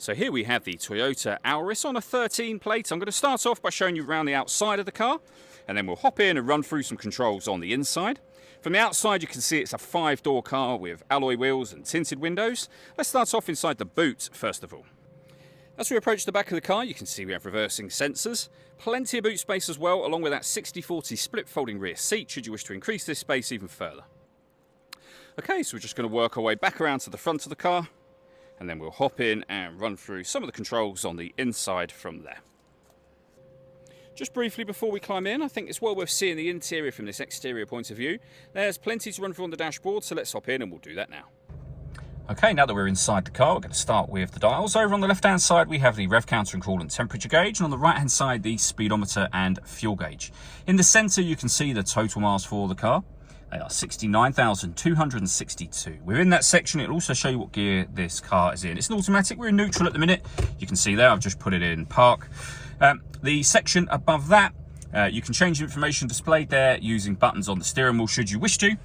So here we have the Toyota Auris on a 13 plate. I'm going to start off by showing you around the outside of the car, and then we'll hop in and run through some controls on the inside. From the outside you can see it's a 5-door car with alloy wheels and tinted windows. Let's start off inside the boot first of all. As we approach the back of the car you can see we have reversing sensors, plenty of boot space as well, along with that 60/40 split folding rear seat should you wish to increase this space even further. Okay, so we're just going to work our way back around to the front of the car, and then we'll hop in and run through some of the controls on the inside from there. Just briefly before we climb in, I think it's well worth seeing the interior from this exterior point of view. There's plenty to run through on the dashboard, so let's hop in and we'll do that now. Okay, now that we're inside the car, we're going to start with the dials. Over on the left-hand side, we have the rev counter and coolant temperature gauge, and on the right-hand side, the speedometer and fuel gauge. In the centre, you can see the total miles for the car. They are 69,262. Within that section, it'll also show you what gear this car is in. It's an automatic. We're in neutral at the minute. You can see there, I've just put it in park. The section above that, you can change the information displayed there using buttons on the steering wheel should you wish to.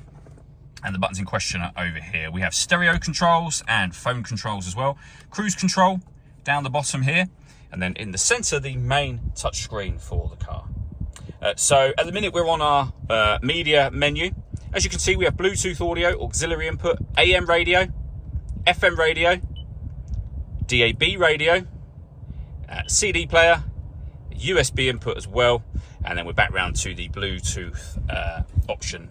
And the buttons in question are over here. We have stereo controls and phone controls as well. Cruise control down the bottom here. And then in the center, the main touchscreen for the car. So at the minute, we're on our media menu. As you can see, we have Bluetooth audio, auxiliary input, AM radio, FM radio, DAB radio, CD player, USB input as well, and then we're back round to the Bluetooth option.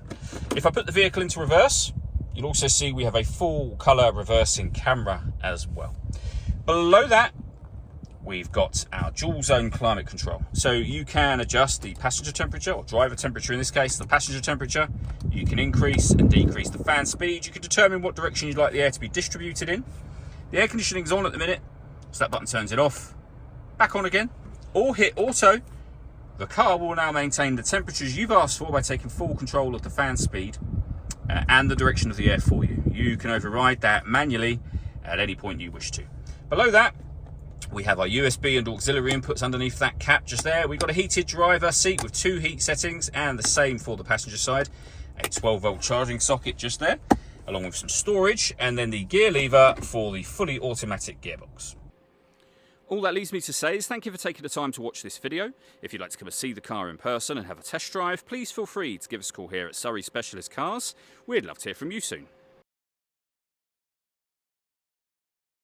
If I put the vehicle into reverse, you'll also see we have a full colour reversing camera as well. Below that, we've got our dual zone climate control. So you can adjust the passenger temperature, or driver temperature in this case, the passenger temperature. You can increase and decrease the fan speed. You can determine what direction you'd like the air to be distributed in. The air conditioning is on at the minute, so that button turns it off. Back on again, or hit auto. The car will now maintain the temperatures you've asked for by taking full control of the fan speed and the direction of the air for you. You can override that manually at any point you wish to. Below that, we have our USB and auxiliary inputs underneath that cap just there. We've got a heated driver seat with 2 heat settings, and the same for the passenger side. A 12-volt charging socket just there, along with some storage, and then the gear lever for the fully automatic gearbox. All that leaves me to say is thank you for taking the time to watch this video. If you'd like to come and see the car in person and have a test drive, please feel free to give us a call here at Surrey Specialist Cars. We'd love to hear from you soon.